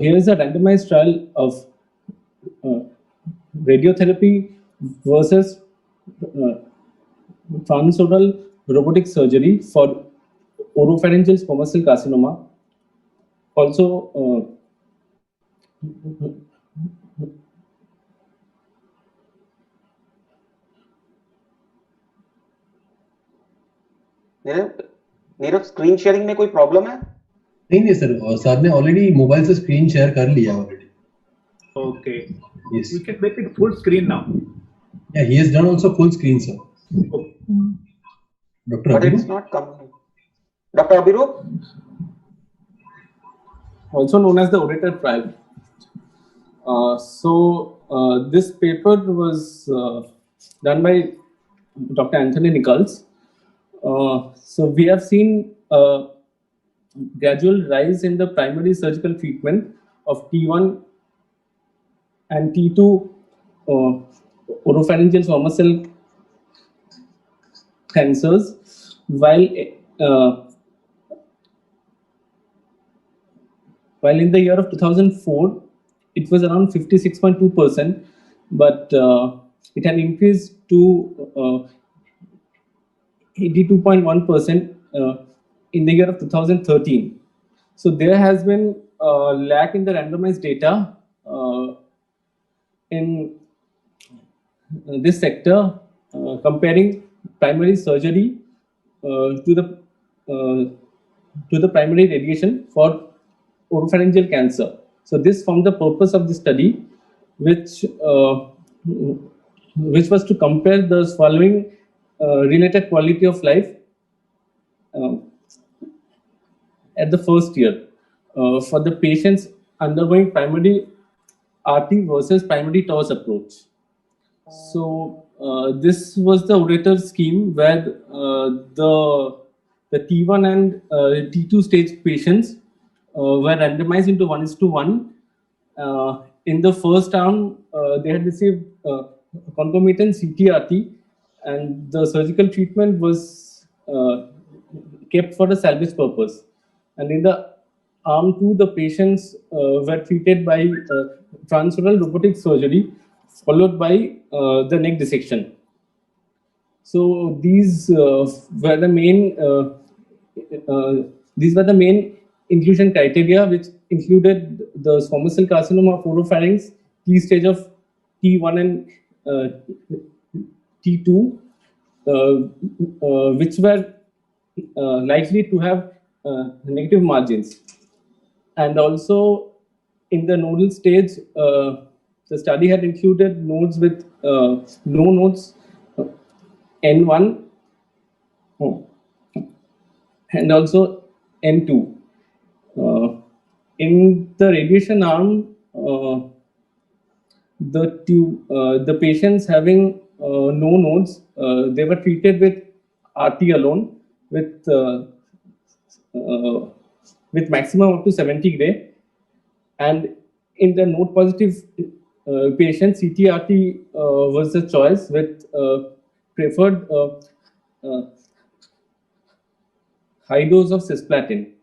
here is a randomized trial of radiotherapy versus uh, transoral robotic surgery for oropharyngeal squamous cell carcinoma. Also, Nirav screen sharing में कोई problem है? नहीं sir ने already mobile से screen share कर लिया already. Okay. Yes. We can make it full screen now. Yeah, he has done also full screen, sir. Okay. Dr. But it's Abhiru? not coming. Dr. Abhiru? also known as the orator trial. This paper was done by Dr. Anthony Nichols. So we have seen a gradual rise in the primary surgical treatment of T1 and T2 oropharyngeal squamous cell cancers, while in the year of 2004 it was around 56.2%, but it had increased to 82.1% in the year of 2013. So there has been a lack in the randomized data in this sector, comparing primary surgery to the primary radiation for oropharyngeal cancer. So this formed the purpose of the study, which was to compare the following related quality of life at the first year for the patients undergoing primary RT versus primary TORS approach. So this was the orator scheme where the T1 and T2 stage patients were randomized into 1:1. In the first arm, they had received concomitant CT-RT, and the surgical treatment was kept for a salvage purpose. And in the arm 2, the patients were treated by transoral robotic surgery, followed by the neck dissection. So these were the main inclusion criteria, which included the squamous cell carcinoma of oropharynx, T stage of T1 and T2, which were likely to have negative margins. And also in the nodal stage, the study had included nodes with no nodes, N1 and also N2. In the radiation arm, the patients having no nodes, they were treated with RT alone with maximum up to 70 gray, and in the node positive patient, CT-RT was the choice with preferred high dose of cisplatin.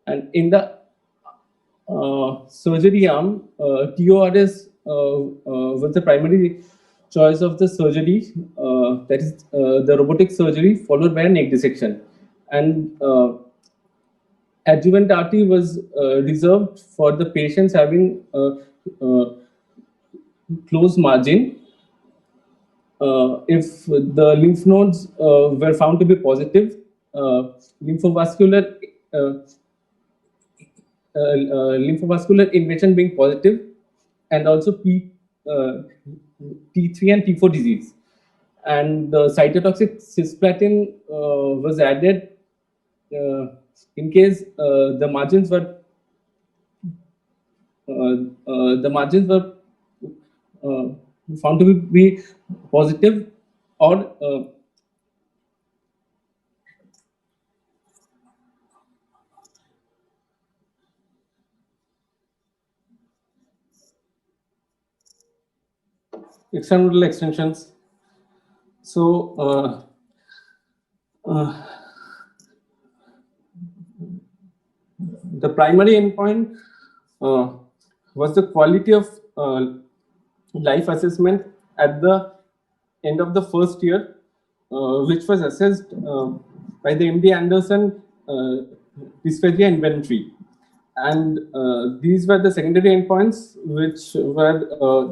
And in the surgery arm, TORS was the primary choice of the surgery, that is the robotic surgery followed by a neck dissection. And adjuvant RT was reserved for the patients having closed margin. If the lymph nodes were found to be positive, lymphovascular invasion being positive, and also T3 and T4 disease. And the cytotoxic cisplatin was added in case the margins were found to be positive, or extranodal extensions. So the primary endpoint was the quality of life assessment at the end of the first year, which was assessed by the MD Anderson dysphagia inventory. And these were the secondary endpoints, which were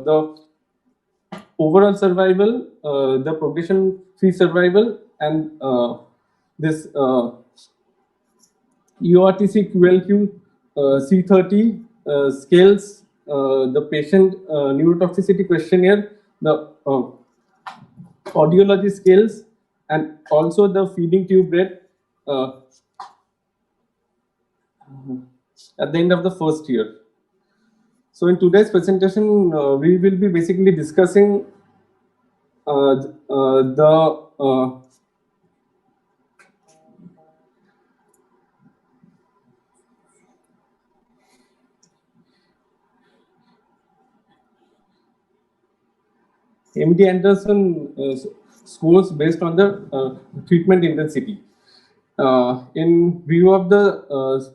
the overall survival, the progression-free survival, and this EORTC QLQ C30 scales, the patient neurotoxicity questionnaire, the audiology scales, and also the feeding tube rate at the end of the first year. So in today's presentation, we will be basically discussing the MD Anderson scores based on the treatment intensity. In view of the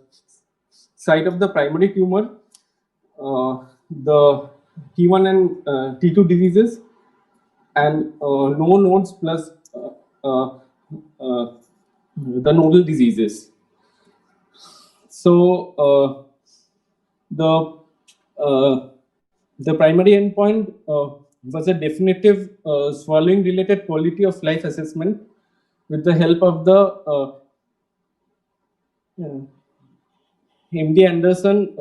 site of the primary tumor, the T1 and T2 diseases, and no nodes plus the nodal diseases. So the primary endpoint was a definitive swallowing related quality of life assessment with the help of the MD Anderson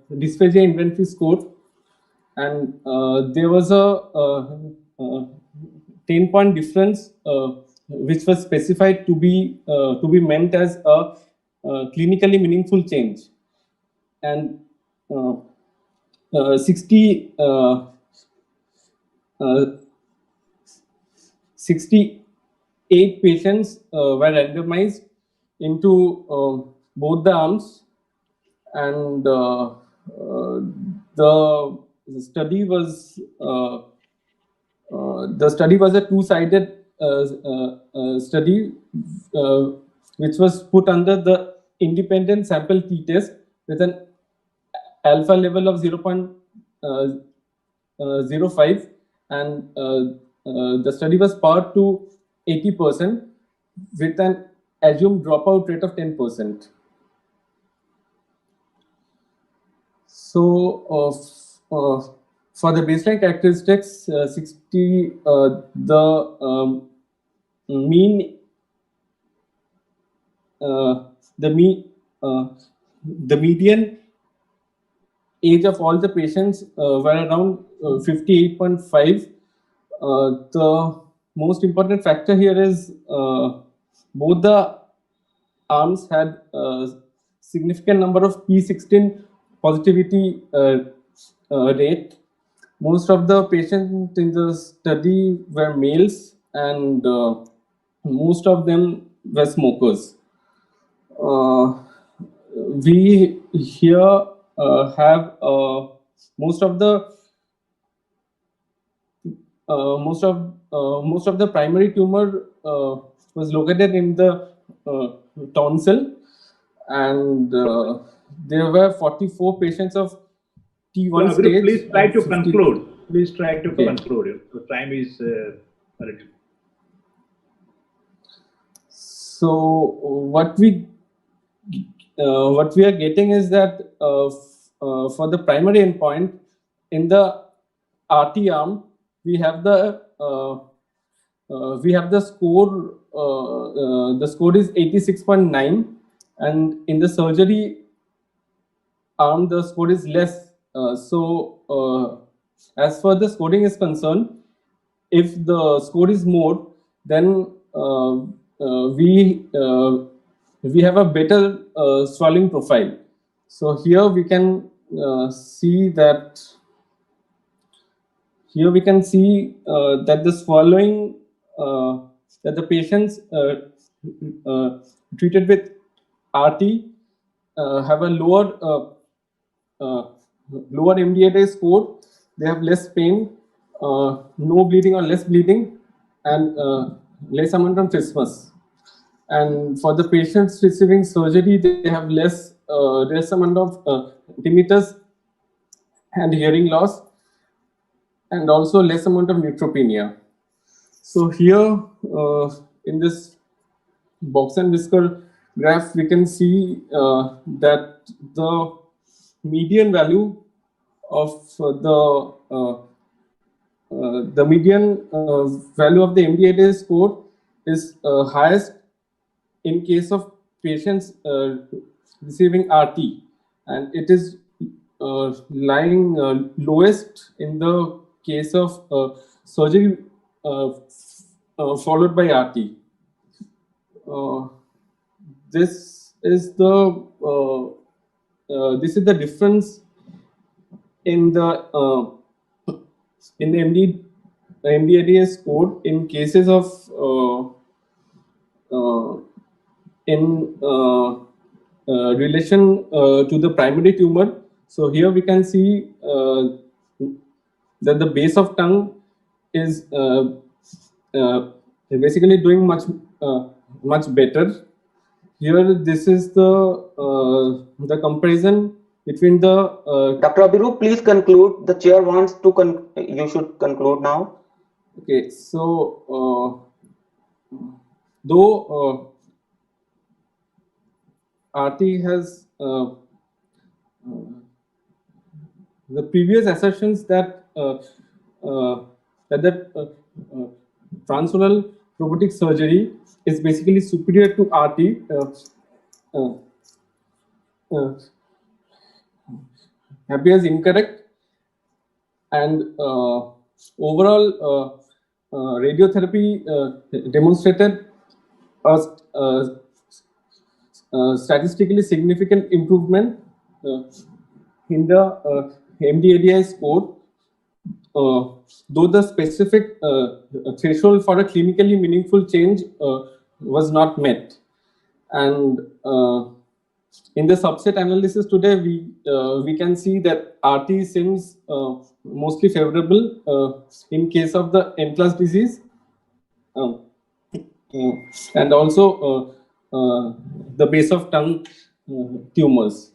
dysphagia inventory score, and there was a 10-point difference which was specified to be meant as a clinically meaningful change, and 68 patients were randomized into both the arms, and the study was a two-sided study which was put under the independent sample t-test with an alpha level of 0.05, and the study was powered to 80% with an assumed dropout rate of 10%. So for the baseline characteristics, the median age of all the patients were around 58.5. The most important factor here is both the arms had significant number of P16 positivity rate. Most of the patients in the study were males, and most of them were smokers. We here have most of the primary tumor was located in the tonsil, and there were 44 patients of T1 So, stage. please try to 50. conclude. Please try to Okay. conclude. The time is a little. So what we are getting is that for the primary endpoint in the RT arm, we have the score. The score is 86.9, and in the surgery arm, the score is less. As far the scoring is concerned, if the score is more, then we have a better swallowing profile. So here we can see that. Here we can see that the swallowing, that the patients treated with RT have a lower MDA score. They have less pain, no bleeding or less bleeding, and less amount of trismus. And for the patients receiving surgery, they have less amount of tinnitus and hearing loss, and also less amount of neutropenia. So here in this box and whisker graph, we can see that the median value of the median value of the MD-ADL score is highest in case of patients receiving RT, and it is lying lowest in the case of surgery followed by RT. This is the difference in the MD-ADL score in cases of relation to the primary tumor. So here we can see that the base of tongue is basically doing much better. Here, this is the comparison between the. Dr. Abhirup, please conclude. The chair wants to you should conclude now. Okay, so though RT has the previous assertions that transoral robotic surgery is basically superior to RT appears incorrect, and overall radiotherapy demonstrated a statistically significant improvement in the MD-ADL score, though the specific threshold for a clinically meaningful change was not met. And in the subset analysis today, we can see that RT seems mostly favorable in case of the end-class disease, and also the base of tongue tumors.